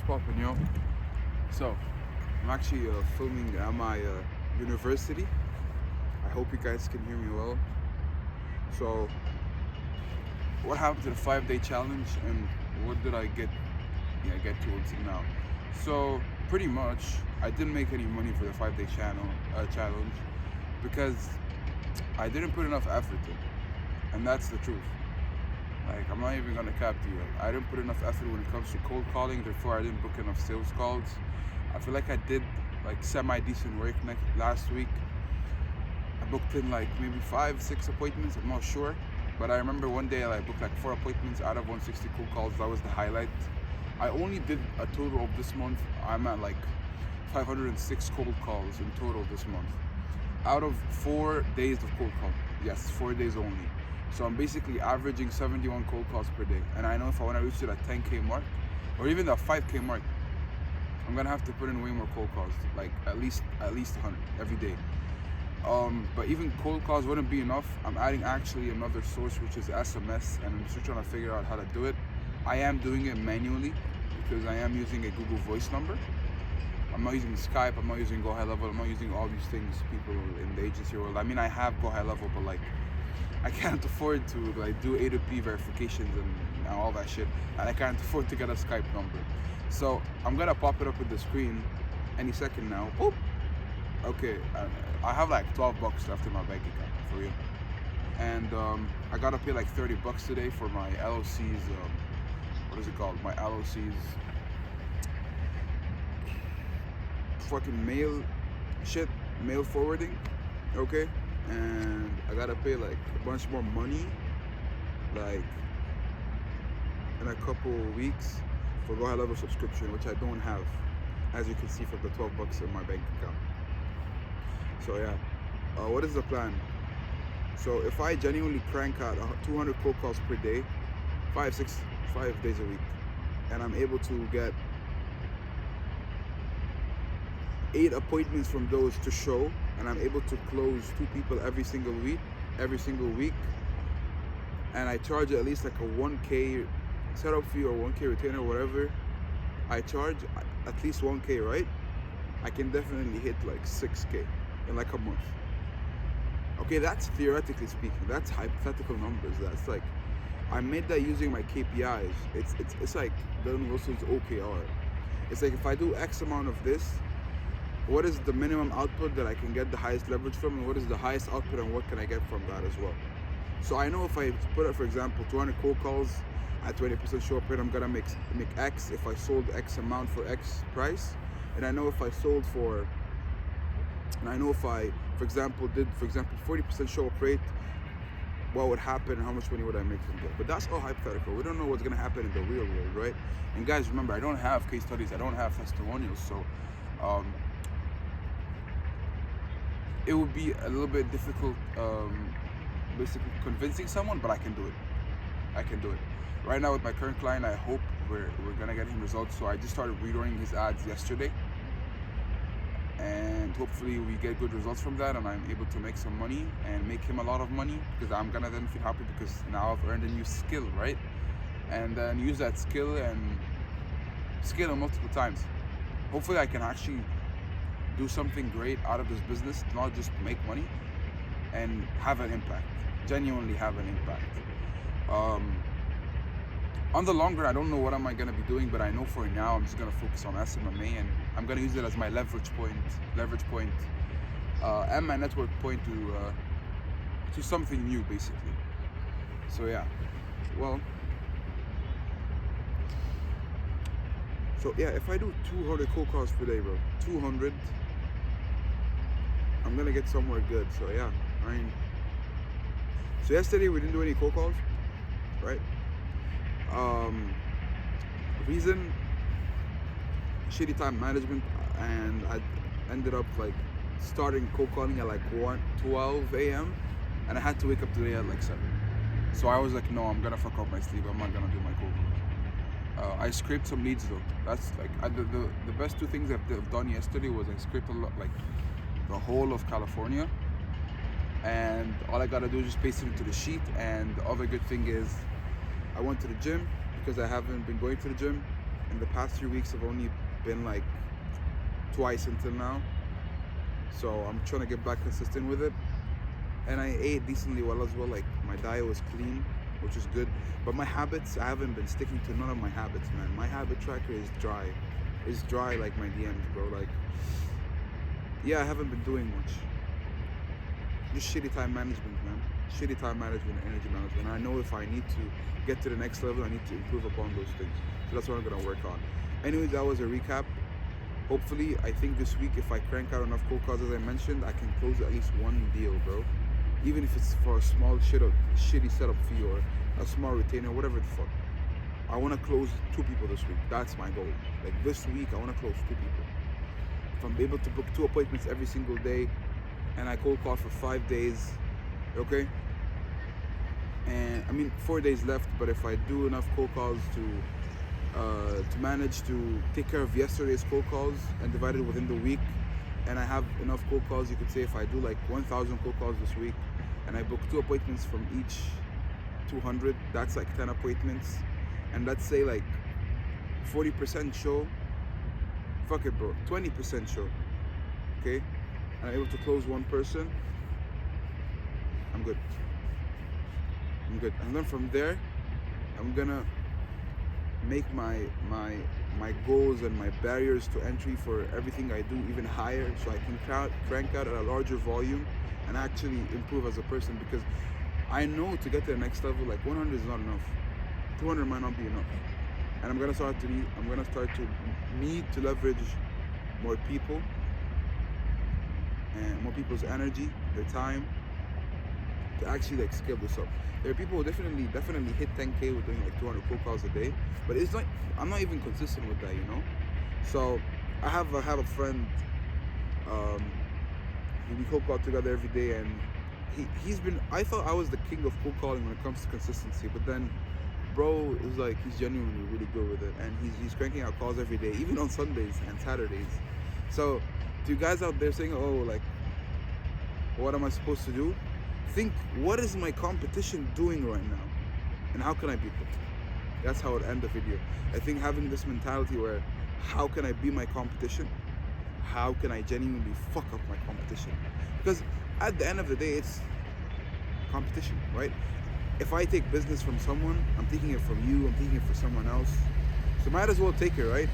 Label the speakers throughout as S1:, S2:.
S1: poppin', yo? So, I'm actually filming at my university. I hope you guys can hear me well. So, what happened to the 5 day challenge and what did I get towards it now? So, pretty much, I didn't make any money for the 5 day challenge because I didn't put enough effort in, and that's the truth. Like, I'm not even gonna cap to you. I didn't put enough effort when it comes to cold calling, therefore I didn't book enough sales calls. I feel like I did like semi-decent work last week. I booked in like maybe 5, 6 appointments, I'm not sure. But I remember one day I booked like 4 appointments out of 160 cold calls. That was the highlight. I only did a total of this month, I'm at like 506 cold calls in total this month. Out of 4 days of cold call. Yes, 4 days only. So I'm basically averaging 71 cold calls per day. And I know if I want to reach to that 10K mark, or even that 5K mark, I'm gonna have to put in way more cold calls, like at least 100 every day. But even cold calls wouldn't be enough. I'm adding actually another source, which is SMS, and I'm still trying to figure out how to do it. I am doing it manually because I am using a Google Voice number. I'm not using Skype, I'm not using Go High Level, I'm not using all these things people in the agency world. I mean, I have Go High Level, but like, I can't afford to like do A2P verifications and all that shit, and I can't afford to get a Skype number. So I'm gonna pop it up with the screen any second now. Boop. Okay, I have like $12 left in my bank account for real, and I gotta pay like $30 today for my LOC's. What is it called? My LOC's fucking mail forwarding. Okay. And I gotta pay like a bunch more money, like in a couple weeks, for Go High Level subscription, which I don't have, as you can see from the $12 in my bank account. So yeah, what is the plan? So if I genuinely crank out 200 cold calls per day, 5 days a week, and I'm able to get 8 appointments from those to show, and I'm able to close 2 people every single week, and I charge at least like a 1K setup fee or 1K retainer, whatever I charge, at least 1K, right? I can definitely hit like 6K in like a month. Okay, that's theoretically speaking, that's hypothetical numbers. That's like, I made that using my KPIs. It's like Dylan Wilson's OKR. It's like, if I do X amount of this, what is the minimum output that I can get the highest leverage from, and what is the highest output and what can I get from that as well. So I know if I put up, for example, 200 cold calls at 20% show up rate, I'm gonna make X if I sold X amount for X price. And I know if I sold for, and I know if I, for example, did 40% show up rate, what would happen and how much money would I make from that. But that's all hypothetical. We don't know what's gonna happen in the real world, right? And guys, remember, I don't have case studies, I don't have testimonials, so it would be a little bit difficult, basically convincing someone, but I can do it. Right now with my current client, I hope we're gonna get him results. So I just started rerunning his ads yesterday, and hopefully we get good results from that, and I'm able to make some money and make him a lot of money, because I'm gonna then feel happy because now I've earned a new skill, right? And then use that skill and scale it multiple times. Hopefully I can actually do something great out of this business, not just make money, and have an impact, genuinely have an impact. On the long run, I don't know what am I gonna be doing, but I know for now I'm just gonna focus on SMMA, and I'm gonna use it as my leverage point, and my network point to something new, basically. So yeah, well, so yeah, if I do 200 cold calls per day, bro, 200, I'm gonna get somewhere good. So yeah, I mean, so yesterday we didn't do any cold calls, right? Reason, shitty time management, and I ended up like starting cold calling at like 12 a.m. and I had to wake up today at like 7. So I was like, no, I'm gonna fuck up my sleep. I'm not gonna do my cold calls. I scraped some leads though. That's like the best 2 things I've done yesterday was I scraped a lot, like the whole of California, and all I gotta do is just paste it into the sheet. And the other good thing is I went to the gym because I haven't been going to the gym. in the past 3 weeks I've only been like twice until now. So I'm trying to get back consistent with it. And I ate decently well as well. Like my diet was clean, which is good. But my habits, I haven't been sticking to none of my habits, man. My habit tracker is dry. It's dry like my DMs, bro. Like, yeah, I haven't been doing much. Just shitty time management, man. Shitty time management, energy management. And I know if I need to get to the next level, I need to improve upon those things. So that's what I'm gonna work on. Anyways, that was a recap. Hopefully, I think this week, if I crank out enough cold calls as I mentioned, I can close at least one deal, bro. Even if it's for a small shitty setup fee or a small retainer, whatever the fuck. I want to close 2 people this week. That's my goal. Like this week, I want to close 2 people. If I'm able to book 2 appointments every single day, and I cold call for 5 days, okay? And I mean 4 days left, but if I do enough cold calls to manage to take care of yesterday's cold calls and divide it within the week, and I have enough cold calls, you could say if I do like 1,000 cold calls this week, and I book 2 appointments from each 200, that's like 10 appointments, and let's say like 40% show, fuck it bro, 20% show, okay? And I'm able to close 1 person, I'm good. And then from there, I'm gonna make my goals and my barriers to entry for everything I do even higher, so I can crank out at a larger volume and actually improve as a person, because I know to get to the next level, like 100 is not enough, 200 might not be enough, and I'm gonna start to need to leverage more people and more people's energy, their time, to actually like scale this up. There are people who definitely hit 10K with doing like 200 cold calls a day, but it's like I'm not even consistent with that, you know. So I have a friend. We cold call together every day, and he's been. I thought I was the king of cold calling when it comes to consistency, but then, bro, is like he's genuinely really good with it, and he's cranking out calls every day, even on Sundays and Saturdays. So to you guys out there saying, oh, like, what am I supposed to do? Think, what is my competition doing right now, and how can I beat them? That's how I'd end the video. I think having this mentality where, how can I be my competition? How can I genuinely fuck up my competition? Because at the end of the day, it's competition, right? If I take business from someone, I'm taking it from you, I'm taking it from someone else. So might as well take it, right?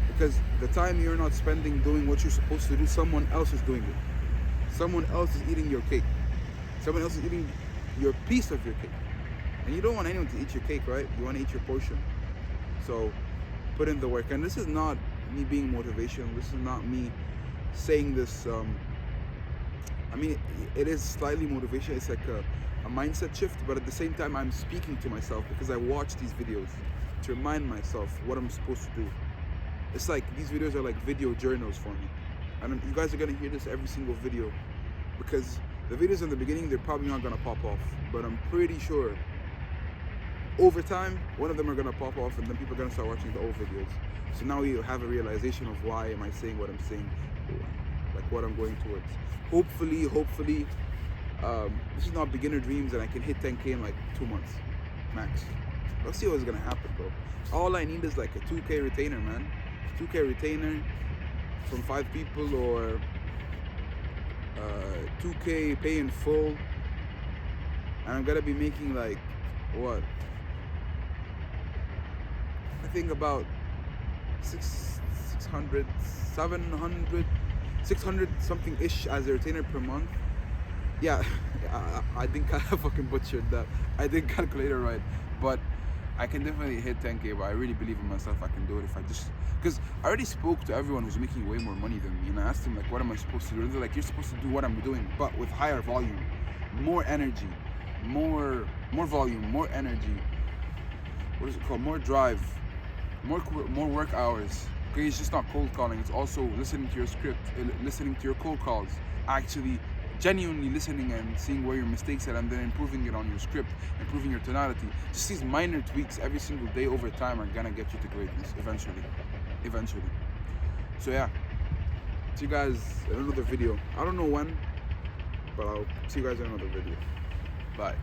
S1: Because the time you're not spending doing what you're supposed to do, someone else is doing it. Someone else is eating your cake. Someone else is eating your piece of your cake. And you don't want anyone to eat your cake, right? You want to eat your portion. So put in the work. And this is not me being motivational. This is not me saying this. I mean, it is slightly motivation. It's like a mindset shift. But at the same time, I'm speaking to myself because I watch these videos to remind myself what I'm supposed to do. It's like these videos are like video journals for me. And you guys are going to hear this every single video, because the videos in the beginning, they're probably not gonna pop off, but I'm pretty sure over time, one of them are gonna pop off, and then people are gonna start watching the old videos. So now you have a realization of why am I saying what I'm saying, like what I'm going towards. Hopefully, this is not beginner dreams, and I can hit 10K in like 2 months, max. Let's see what's gonna happen, bro. All I need is like a 2K retainer, man. 2K retainer from 5 people, or 2K pay in full, and I'm gonna be making like what? I think about 600, 700, 600 something ish as a retainer per month. Yeah, I think I fucking butchered that. I didn't calculate it right, but I can definitely hit 10K. But I really believe in myself. I can do it if I just, because I already spoke to everyone who's making way more money than me, and I asked them like, what am I supposed to do? And they're like, you're supposed to do what I'm doing, but with higher volume, more energy, more volume, more energy. What is it called? More drive, more work hours. Okay, it's just not cold calling. It's also listening to your script, listening to your cold calls, actually genuinely listening and seeing where your mistakes are, and then improving it on your script, improving your tonality. Just these minor tweaks every single day over time are gonna get you to greatness eventually. So yeah, see you guys in another video. I don't know when, but I'll see you guys in another video. Bye.